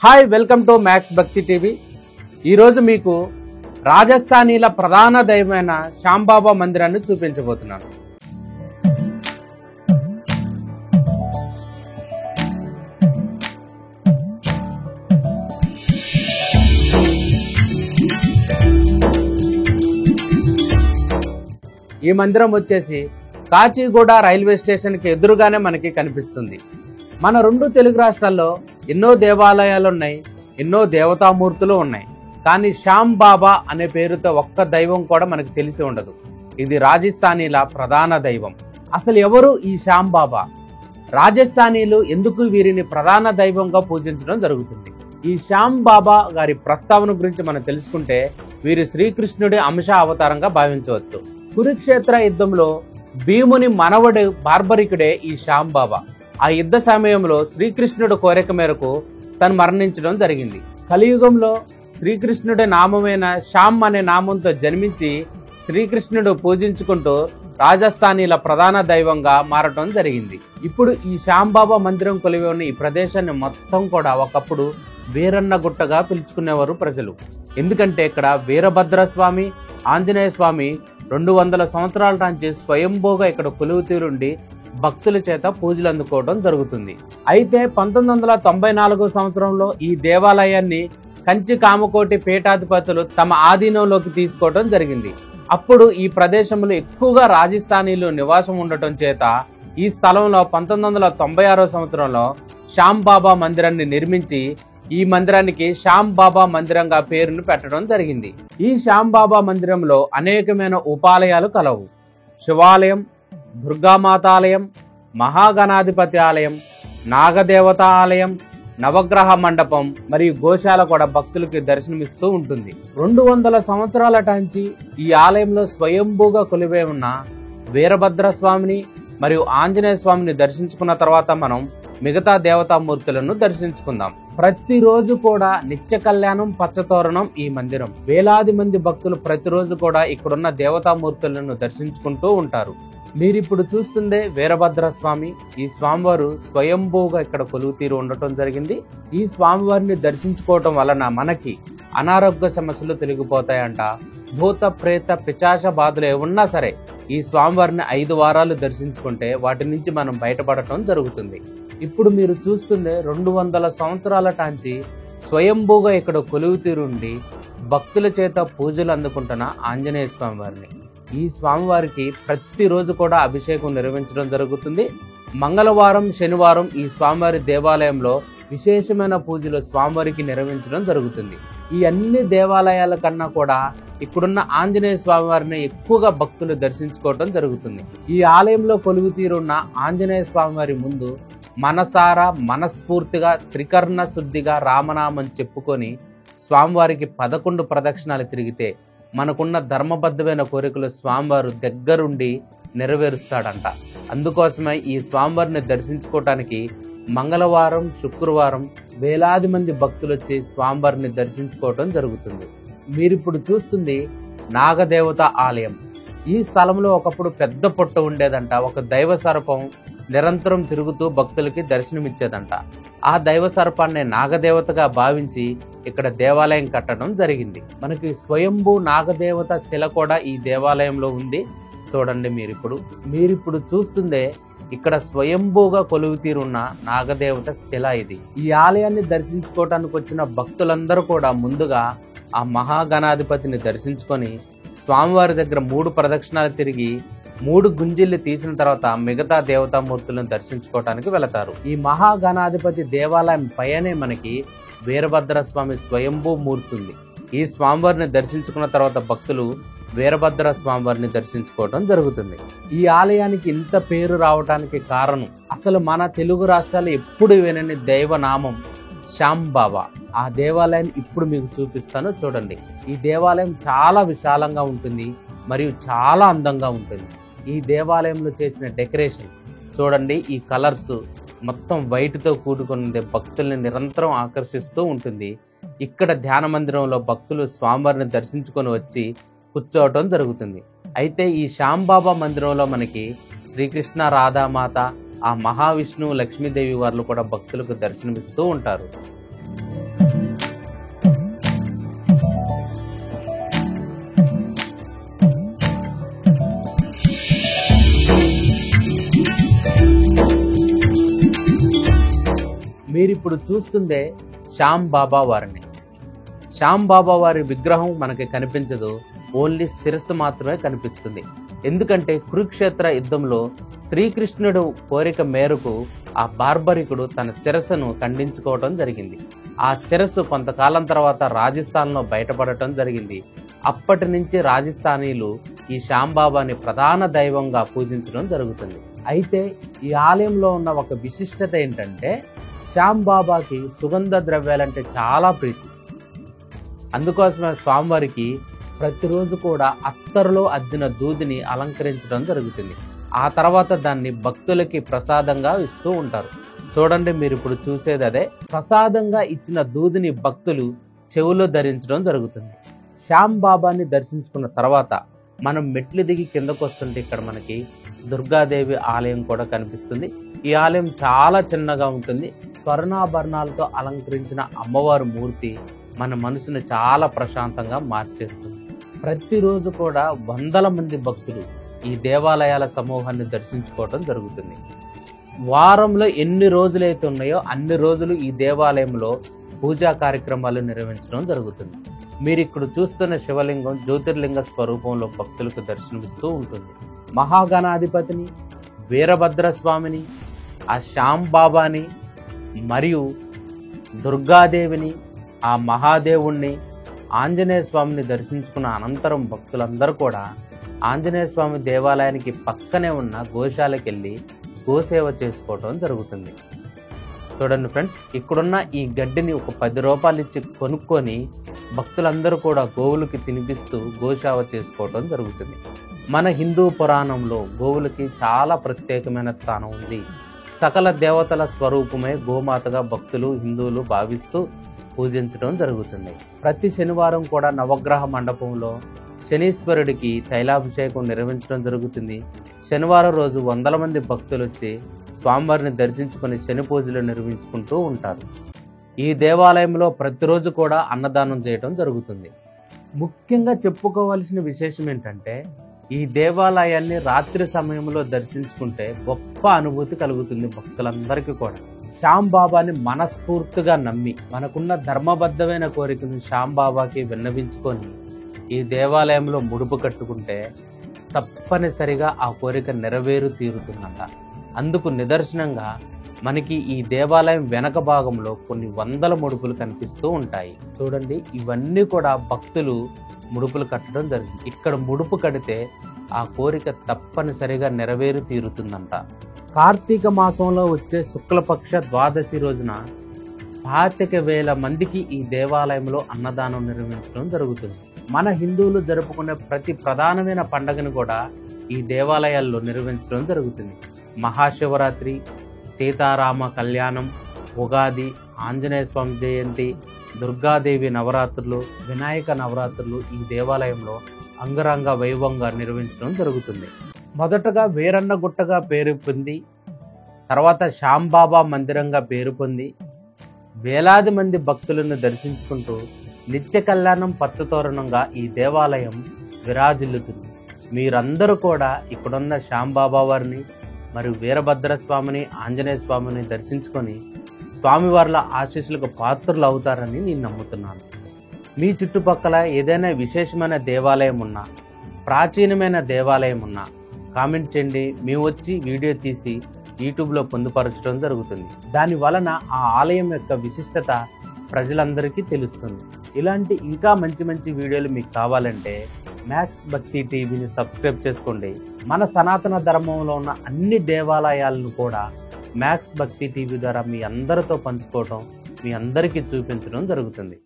Hi, welcome to max భక్తి TV. ఈరోజు మీకు రాజస్థానీల ప్రధాన దైవమైన శ్యాంబాబా మందిరాన్ని చూపించబోతున్నాను. ఈ మందిరం వచ్చేసి కాచిగూడ రైల్వే స్టేషన్కి ఎదురుగానే మనకి కనిపిస్తుంది. మన రెండు తెలుగు రాష్ట్రాల్లో ఎన్నో దేవాలయాలు ఉన్నాయి, ఎన్నో దేవతామూర్తులు ఉన్నాయి. కానీ శ్యాంబాబా అనే పేరుతో ఒక్క దైవం కూడా మనకు తెలిసి ఉండదు. ఇది రాజస్థానీల ప్రధాన దైవం. అసలు ఎవరు ఈ శ్యాంబాబా? రాజస్థానీలు ఎందుకు వీరిని ప్రధాన దైవంగా పూజించడం జరుగుతుంది? ఈ శ్యాంబాబా గారి ప్రస్తావన గురించి మనం తెలుసుకుంటే వీరు శ్రీకృష్ణుడి అంశ అవతారంగా భావించవచ్చు. కురుక్షేత్ర యుద్ధంలో భీముని మనవడు బార్బరికుడే ఈ శ్యాంబాబా. ఆ యుద్ధ సమయంలో శ్రీకృష్ణుడు కోరిక మేరకు తను మరణించడం జరిగింది. కలియుగంలో శ్రీకృష్ణుడి నామమైన శ్యామ్ అనే నామంతో జన్మించి శ్రీకృష్ణుడు పూజించుకుంటూ రాజస్థానీల ప్రధాన దైవంగా మారటం జరిగింది. ఇప్పుడు ఈ శ్యాంబాబా మందిరం కొలివి ఉన్న ఈ ప్రదేశాన్ని మొత్తం కూడా ఒకప్పుడు వీరన్న గుట్టగా పిలుచుకునేవారు ప్రజలు. ఎందుకంటే ఇక్కడ వీరభద్రస్వామి, ఆంజనేయ స్వామి 200 సంవత్సరాల నుంచి స్వయంభూగా ఇక్కడ కొలువు తీరుండి భక్తుల చేత పూజలు అందుకోవడం జరుగుతుంది. అయితే 1994 సంవత్సరంలో ఈ దేవాలయాన్ని కంచి కామకోటి పీఠాధిపతులు తమ ఆధీనంలోకి తీసుకోవడం జరిగింది. అప్పుడు ఈ ప్రదేశంలో ఎక్కువగా రాజస్థానీలు నివాసం ఉండటం చేత ఈ స్థలంలో 1996 సంవత్సరంలో శ్యాంబాబా మందిరాన్ని నిర్మించి ఈ మందిరానికి శ్యాంబాబా మందిరంగా పేరును పెట్టడం జరిగింది. ఈ శ్యాంబాబా మందిరంలో అనేకమైన ఉపాలయాలు కలవు. శివాలయం, దుర్గామాత ఆలయం, మహాగణాధిపతి ఆలయం, నాగదేవత ఆలయం, నవగ్రహ మండపం మరియు గోశాల కూడా భక్తులకి దర్శనమిస్తూ ఉంటుంది. 200 సంవత్సరాల నుంచి ఈ ఆలయంలో స్వయంభూగా కొలువై ఉన్న వీరభద్రస్వామిని మరియు ఆంజనేయ స్వామిని దర్శించుకున్న తర్వాత మనం మిగతా దేవతామూర్తులను దర్శించుకుందాం. ప్రతిరోజు కూడా నిత్య కళ్యాణం, పచ్చతోరణం ఈ మందిరం. వేలాది మంది భక్తులు ప్రతిరోజు కూడా ఇక్కడున్న దేవతామూర్తులను దర్శించుకుంటూ ఉంటారు. మీరిప్పుడు చూస్తుందే వీరభద్రస్వామి. ఈ స్వామివారు స్వయంభూగా ఇక్కడ కొలువు తీరు ఉండటం జరిగింది. ఈ స్వామివారిని దర్శించుకోవటం వలన మనకి అనారోగ్య సమస్యలు తొలగిపోతాయంట. భూత ప్రేత పిశాచ బాధలు ఏమున్నా సరే ఈ స్వామివారిని 5 వారాలు దర్శించుకుంటే వాటి నుంచి మనం బయటపడటం జరుగుతుంది. ఇప్పుడు మీరు చూస్తుందే 200 సంవత్సరాల నుంచి స్వయంభూగా ఇక్కడ కొలువు తీరుండి భక్తుల చేత పూజలు అందుకుంటున్న ఆంజనేయ స్వామి వారిని. ఈ స్వామివారికి ప్రతిరోజు కూడా అభిషేకం నిర్వహించడం జరుగుతుంది. మంగళవారం, శనివారం ఈ స్వామివారి దేవాలయంలో విశేషమైన పూజలు స్వామివారికి నిర్వహించడం జరుగుతుంది. ఈ అన్ని దేవాలయాల కన్నా కూడా ఇక్కడున్న ఆంజనేయ స్వామివారిని ఎక్కువగా భక్తులు దర్శించుకోవడం జరుగుతుంది. ఈ ఆలయంలో కొలువు తీరున్న ఆంజనేయ స్వామివారి ముందు మనసారా మనస్ఫూర్తిగా త్రికర్ణ శుద్ధిగా రామనామం చెప్పుకొని స్వామివారికి 11 ప్రదక్షిణాలు తిరిగితే మనకున్న ధర్మబద్ధమైన కోరికలు స్వామివారు దగ్గరుండి నెరవేరుస్తాడంట. అందుకోసమే ఈ స్వామివారిని దర్శించుకోవటానికి మంగళవారం, శుక్రవారం వేలాది మంది భక్తులు వచ్చి స్వామివారిని దర్శించుకోవటం జరుగుతుంది. మీరిప్పుడు చూస్తుంది నాగదేవత ఆలయం. ఈ స్థలంలో ఒకప్పుడు పెద్ద పొట్ట ఉండేదంట. ఒక దైవ సర్పం నిరంతరం తిరుగుతూ భక్తులకి దర్శనమిచ్చేదంట. ఆ దైవ సర్పాన్ని నాగదేవతగా భావించి ఇక్కడ దేవాలయం కట్టడం జరిగింది. మనకి స్వయంభూ నాగదేవత శిల కూడా ఈ దేవాలయంలో ఉంది. చూడండి, మీరిప్పుడు చూస్తుందే ఇక్కడ స్వయంభూగా కొలువు తీరున్న నాగదేవత శిల ఇది. ఈ ఆలయాన్ని దర్శించుకోవటానికి వచ్చిన భక్తులందరూ కూడా ముందుగా ఆ మహాగణాధిపతిని దర్శించుకొని స్వామివారి దగ్గర 3 ప్రదక్షిణాలు తిరిగి 3 గుంజిళ్ళు తీసిన తర్వాత మిగతా దేవతామూర్తులను దర్శించుకోవటానికి వెళతారు. ఈ మహాగణాధిపతి దేవాలయం పైనే మనకి వీరభద్రస్వామి స్వయంభూ మూర్తి ఉంది. ఈ స్వామివారిని దర్శించుకున్న తర్వాత భక్తులు వీరభద్ర స్వామివారిని దర్శించుకోవడం జరుగుతుంది. ఈ ఆలయానికి ఇంత పేరు రావడానికి కారణం అసలు మన తెలుగు రాష్ట్రాలు ఎప్పుడు వినని దైవనామం శ్యాంబాబా. ఆ దేవాలయం ఇప్పుడు మీకు చూపిస్తాను, చూడండి. ఈ దేవాలయం చాలా విశాలంగా ఉంటుంది మరియు చాలా అందంగా ఉంటుంది. ఈ దేవాలయంలో చేసిన డెకరేషన్ చూడండి. ఈ కలర్స్ మొత్తం వైట్తో కూడుకుని భక్తుల్ని నిరంతరం ఆకర్షిస్తూ ఉంటుంది. ఇక్కడ ధ్యాన మందిరంలో భక్తులు స్వామివారిని దర్శించుకొని వచ్చి కూర్చోవటం జరుగుతుంది. అయితే ఈ శ్యాంబాబా మందిరంలో మనకి శ్రీకృష్ణ, రాధామాత, ఆ మహావిష్ణువు, లక్ష్మీదేవి వారు కూడా భక్తులకు దర్శనమిస్తూ ఉంటారు. మీరిప్పుడు చూస్తుందే శ్యామ్ బాబా వారిని. శ్యామ్ బాబా వారి విగ్రహం మనకి కనిపించదు, ఓన్లీ శిరస్సు మాత్రమే కనిపిస్తుంది. ఎందుకంటే కురుక్షేత్ర యుద్ధంలో శ్రీకృష్ణుడు కోరిక మేరకు ఆ బార్బరికుడు తన శిరస్సును ఖండించుకోవటం జరిగింది. ఆ శిరస్సు కొంతకాలం తర్వాత రాజస్థాన్లో బయటపడటం జరిగింది. అప్పటి నుంచి రాజస్థానీలు ఈ శ్యామ్ బాబాని ప్రధాన దైవంగా పూజించడం జరుగుతుంది. అయితే ఈ ఆలయంలో ఉన్న ఒక విశిష్టత ఏంటంటే శ్యామ్ బాబాకి సుగంధ ద్రవ్యాలంటే చాలా ప్రీతి. అందుకోసమే స్వామివారికి ప్రతిరోజు కూడా అత్తరులో అద్దిన దూదిని అలంకరించడం జరుగుతుంది. ఆ తర్వాత దాన్ని భక్తులకి ప్రసాదంగా ఇస్తూ ఉంటారు. చూడండి, మీరు ఇప్పుడు చూసేది అదే. ప్రసాదంగా ఇచ్చిన దూదిని భక్తులు చెవులో ధరించడం జరుగుతుంది. శ్యామ్ బాబాని దర్శించుకున్న తర్వాత మనం మెట్లు దిగి కిందకు వస్తుంటే ఇక్కడ మనకి దుర్గాదేవి ఆలయం కూడా కనిపిస్తుంది. ఈ ఆలయం చాలా చిన్నగా ఉంటుంది. స్వర్ణాభరణాలతో అలంకరించిన అమ్మవారి మూర్తి మన మనసును చాలా ప్రశాంతంగా మార్చేస్తుంది. ప్రతిరోజు కూడా వందల మంది భక్తులు ఈ దేవాలయాల సమూహాన్ని దర్శించుకోవడం జరుగుతుంది. వారంలో ఎన్ని రోజులైతే ఉన్నాయో అన్ని రోజులు ఈ దేవాలయంలో పూజా కార్యక్రమాలు నిర్వహించడం జరుగుతుంది. మీరు ఇక్కడ చూస్తున్న శివలింగం జ్యోతిర్లింగ స్వరూపంలో భక్తులకు దర్శనమిస్తూ ఉంటుంది. మహాగణాధిపతిని, వీరభద్రస్వామిని, ఆ శ్యామ్ బాబాని మరియు దుర్గాదేవిని, ఆ మహాదేవుణ్ణి, ఆంజనేయ స్వామిని దర్శించుకున్న అనంతరం భక్తులందరూ కూడా ఆంజనేయ స్వామి దేవాలయానికి పక్కనే ఉన్న గోశాలకు వెళ్ళి గోసేవ చేసుకోవటం జరుగుతుంది. చూడండి ఫ్రెండ్స్, ఇక్కడున్న ఈ గడ్డిని ఒక 10 రూపాయలు ఇచ్చి కొనుక్కొని భక్తులందరూ కూడా గోవులకి తినిపిస్తూ గోసేవ చేసుకోవటం జరుగుతుంది. మన హిందూ పురాణంలో గోవులకి చాలా ప్రత్యేకమైన స్థానం ఉంది. సకల దేవతల స్వరూపమే గోమాతగా భక్తులు హిందువులు భావిస్తూ పూజించడం జరుగుతుంది. ప్రతి శనివారం కూడా నవగ్రహ మండపంలో శనీశ్వరుడికి తైలాభిషేకం నిర్వహించడం జరుగుతుంది. శనివారం రోజు వందల మంది భక్తులు వచ్చి స్వామివారిని దర్శించుకుని శని పూజలు నిర్వహించుకుంటూ ఉంటారు. ఈ దేవాలయంలో ప్రతిరోజు కూడా అన్నదానం చేయడం జరుగుతుంది. ముఖ్యంగా చెప్పుకోవాల్సిన విశేషం ఏంటంటే ఈ దేవాలయాన్ని రాత్రి సమయంలో దర్శించుకుంటే గొప్ప అనుభూతి కలుగుతుంది భక్తులందరికీ కూడా. శ్యామ్ బాబాని మనస్ఫూర్తిగా నమ్మి మనకున్న ధర్మబద్ధమైన కోరికను శ్యామ్ బాబాకి విన్నవించుకొని ఈ దేవాలయంలో ముడుపు కట్టుకుంటే తప్పనిసరిగా ఆ కోరిక నెరవేరు తీరుతుందంట. అందుకు నిదర్శనంగా మనకి ఈ దేవాలయం వెనక భాగంలో కొన్ని వందల ముడుపులు కనిపిస్తూ ఉంటాయి. చూడండి, ఇవన్నీ కూడా భక్తులు ముడుపులు కట్టడం జరిగింది. ఇక్కడ ముడుపు కడితే ఆ కోరిక తప్పనిసరిగా నెరవేరు తీరుతుందంట. కార్తీక మాసంలో వచ్చే శుక్లపక్ష ద్వాదశి రోజున 25,000 మందికి ఈ దేవాలయంలో అన్నదానం నిర్వహించడం జరుగుతుంది. మన హిందువులు జరుపుకునే ప్రతి ప్రధానమైన పండుగను కూడా ఈ దేవాలయాల్లో నిర్వహించడం జరుగుతుంది. మహాశివరాత్రి, సీతారామ కళ్యాణం, ఉగాది, ఆంజనేయ స్వామి జయంతి, దుర్గాదేవి నవరాత్రులు, వినాయక నవరాత్రులు ఈ దేవాలయంలో అంగరంగ వైభవంగా నిర్వహించడం జరుగుతుంది. మొదటగా వీరన్నగుట్టగా పేరు పొంది తర్వాత శ్యామ్ బాబా మందిరంగా పేరు పొంది వేలాది మంది భక్తులను దర్శించుకుంటూ నిత్య కళ్యాణం పచ్చతోరణంగా ఈ దేవాలయం విరాజిల్లుతుంది. మీరందరూ కూడా ఇక్కడున్న శ్యామ్ బాబా వారిని మరియు వీరభద్రస్వామిని, ఆంజనేయ స్వామిని దర్శించుకొని స్వామివార్ల ఆశీస్సులకు పాత్రులు అవుతారని నేను నమ్ముతున్నాను. మీ చుట్టుపక్కల ఏదైనా విశేషమైన దేవాలయం ఉన్నా, ప్రాచీనమైన దేవాలయం ఉన్నా కామెంట్ చేయండి. మేము వచ్చి వీడియో తీసి యూట్యూబ్లో పొందుపరచడం జరుగుతుంది. దాని వలన ఆ ఆలయం యొక్క విశిష్టత ప్రజలందరికీ తెలుస్తుంది. ఇలాంటి ఇంకా మంచి మంచి వీడియోలు మీకు కావాలంటే మ్యాక్స్ భక్తి టీవీని సబ్స్క్రైబ్ చేసుకోండి. మన సనాతన ధర్మంలో ఉన్న అన్ని దేవాలయాలను కూడా మ్యాక్స్ భక్తి టీవీ ద్వారా మీ అందరితో పంచుకోవడం, మీ అందరికీ చూపించడం జరుగుతుంది.